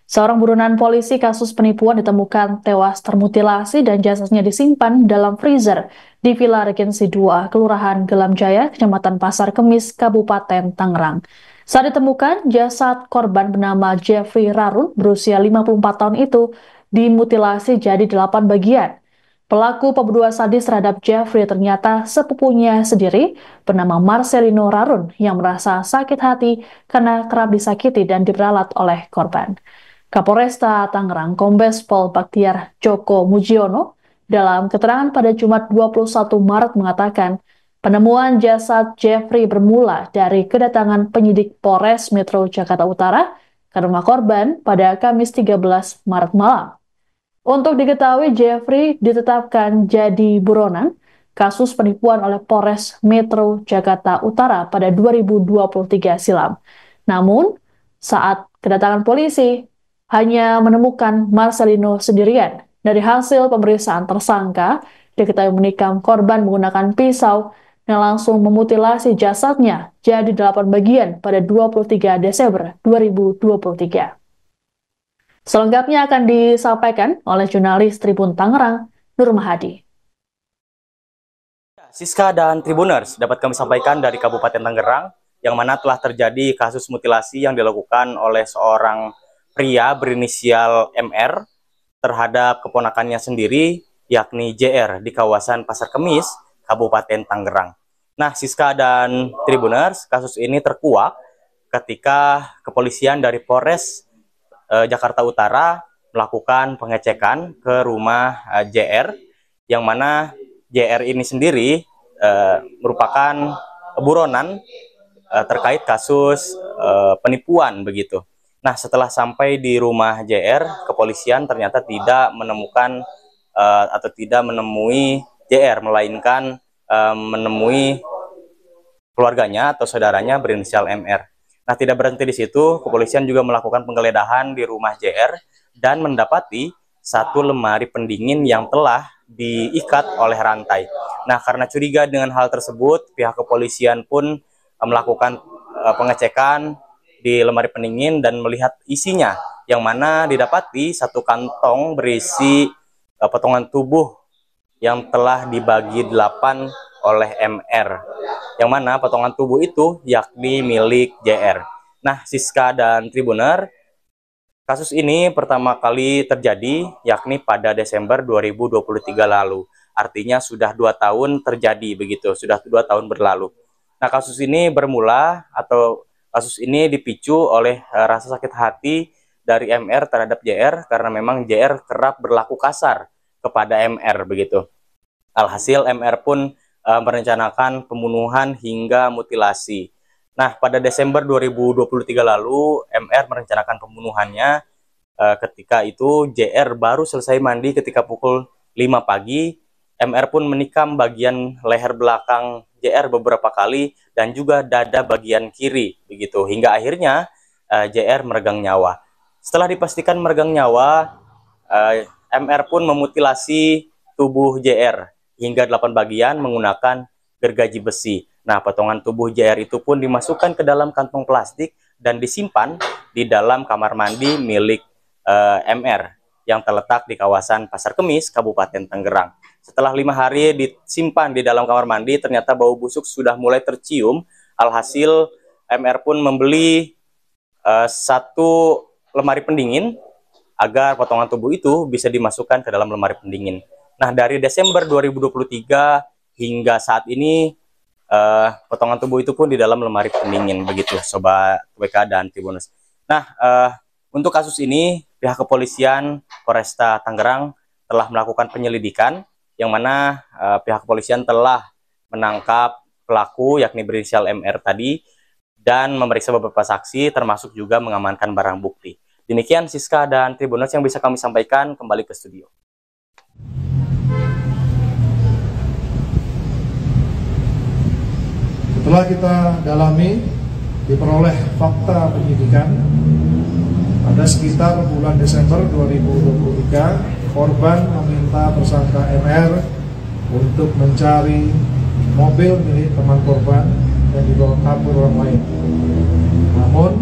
Seorang buronan polisi kasus penipuan ditemukan tewas termutilasi dan jasadnya disimpan dalam freezer di Villa Regensi 2, Kelurahan Gelam Jaya, Kecamatan Pasar Kemis, Kabupaten Tangerang. Saat ditemukan, jasad korban bernama Jeffrey Rarun berusia 54 tahun itu dimutilasi jadi 8 bagian. Pelaku pembunuhan sadis terhadap Jeffrey ternyata sepupunya sendiri bernama Marcelino Rarun yang merasa sakit hati karena kerap disakiti dan diperalat oleh korban. Kapolresta Tangerang Kombes Pol Baktiar Joko Mujiono dalam keterangan pada Jumat 21 Maret mengatakan penemuan jasad Jeffrey bermula dari kedatangan penyidik Polres Metro Jakarta Utara ke rumah korban pada Kamis 13 Maret malam. Untuk diketahui, Jeffrey ditetapkan jadi buronan kasus penipuan oleh Polres Metro Jakarta Utara pada 2023 silam. Namun, saat kedatangan polisi, hanya menemukan Marcelino sendirian. Dari hasil pemeriksaan tersangka, diketahui menikam korban menggunakan pisau dan langsung memutilasi jasadnya jadi 8 bagian pada 23 Desember 2023. Selengkapnya akan disampaikan oleh jurnalis Tribun Tangerang, Nur Mahadi. Siska dan Tribuners, dapat kami sampaikan dari Kabupaten Tangerang, yang mana telah terjadi kasus mutilasi yang dilakukan oleh seorang pria berinisial MR terhadap keponakannya sendiri, yakni JR, di kawasan Pasar Kemis, Kabupaten Tangerang. Nah, Siska dan Tribuners, kasus ini terkuak ketika kepolisian dari Polres Jakarta Utara melakukan pengecekan ke rumah JR, yang mana JR ini sendiri merupakan buronan terkait kasus penipuan begitu. Nah, setelah sampai di rumah JR, kepolisian ternyata tidak menemukan atau tidak menemui JR, melainkan menemui keluarganya atau saudaranya berinisial MR. Nah, tidak berhenti di situ, kepolisian juga melakukan penggeledahan di rumah JR dan mendapati satu lemari pendingin yang telah diikat oleh rantai. Nah, karena curiga dengan hal tersebut, pihak kepolisian pun melakukan pengecekan di lemari pendingin dan melihat isinya, yang mana didapati satu kantong berisi potongan tubuh yang telah dibagi 8 oleh MR, yang mana potongan tubuh itu yakni milik JR. Nah, Siska dan Tribuner, kasus ini pertama kali terjadi yakni pada Desember 2023 lalu. Artinya sudah 2 tahun terjadi begitu, sudah 2 tahun berlalu. Nah, kasus ini bermula atau kasus ini dipicu oleh rasa sakit hati dari MR terhadap JR karena memang JR kerap berlaku kasar kepada MR begitu. Alhasil MR pun merencanakan pembunuhan hingga mutilasi. Nah, pada Desember 2023 lalu MR merencanakan pembunuhannya ketika itu JR baru selesai mandi ketika pukul 5 pagi. MR pun menikam bagian leher belakang JR beberapa kali dan juga dada bagian kiri begitu, hingga akhirnya JR meregang nyawa. Setelah dipastikan meregang nyawa, MR pun memutilasi tubuh JR hingga 8 bagian menggunakan gergaji besi. Nah, potongan tubuh JR itu pun dimasukkan ke dalam kantong plastik dan disimpan di dalam kamar mandi milik MR yang terletak di kawasan Pasar Kemis, Kabupaten Tangerang. Setelah 5 hari disimpan di dalam kamar mandi, ternyata bau busuk sudah mulai tercium. Alhasil MR pun membeli satu lemari pendingin agar potongan tubuh itu bisa dimasukkan ke dalam lemari pendingin. Nah, dari Desember 2023 hingga saat ini potongan tubuh itu pun di dalam lemari pendingin begitu, Sobat WK dan Tribuners. Nah, untuk kasus ini pihak kepolisian Polresta Tangerang telah melakukan penyelidikan, yang mana pihak kepolisian telah menangkap pelaku yakni berinisial MR tadi dan memeriksa beberapa saksi termasuk juga mengamankan barang bukti. Demikian Siska dan Tribuners yang bisa kami sampaikan, kembali ke studio. Setelah kita dalami, diperoleh fakta penyidikan, pada sekitar bulan Desember 2023, korban meminta tersangka MR untuk mencari mobil milik teman korban yang dibawa kabur orang lain. Namun,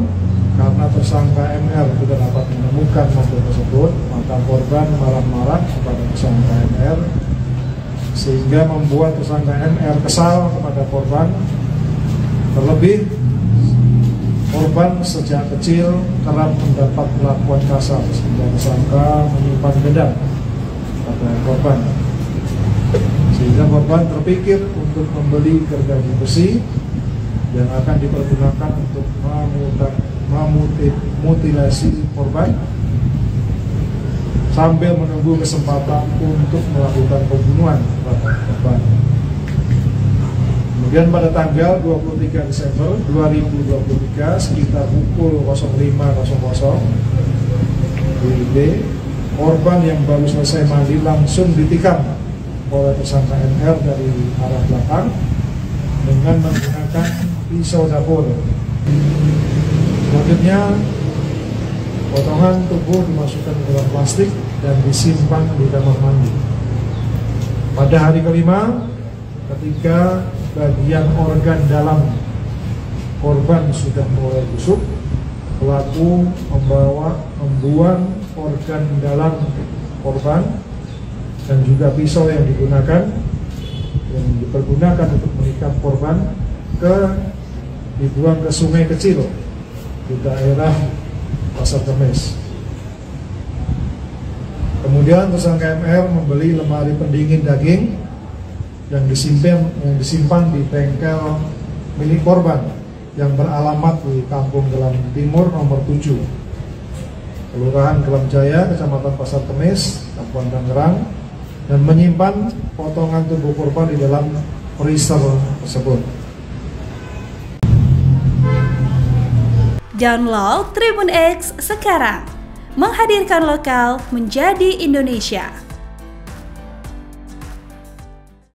karena tersangka MR tidak dapat menemukan mengemudikan mobil tersebut, maka korban marah-marah kepada tersangka MR sehingga membuat tersangka MR kesal kepada korban. Terlebih korban sejak kecil kerap mendapat perlakuan kasar sehingga tersangka menyimpan dendam pada korban, sehingga korban terpikir untuk membeli gergaji besi yang akan dipergunakan untuk memutilasi korban sambil menunggu kesempatan untuk melakukan pembunuhan terhadap korban. Kemudian pada tanggal 23 Desember 2023 sekitar pukul 05.00 WIB, korban yang baru selesai mandi langsung ditikam oleh tersangka MR dari arah belakang dengan menggunakan pisau dapur. Selanjutnya, potongan tubuh dimasukkan ke dalam plastik dan disimpan di kamar mandi. Pada hari kelima, ketika bagian organ dalam korban sudah mulai busuk, pelaku membuang organ dalam korban dan juga pisau yang dipergunakan untuk menikam korban dibuang ke sungai kecil di daerah Pasar Kemis. Kemudian tersangka MR membeli lemari pendingin daging yang disimpan di bengkel milik korban yang beralamat di Kampung Gelam Timur nomor 7, Kelurahan Gelam Jaya, Kecamatan Pasar Kemis, Kabupaten Tangerang, dan menyimpan potongan tubuh korban di dalam freezer tersebut. Download Tribun X sekarang, menghadirkan lokal menjadi Indonesia.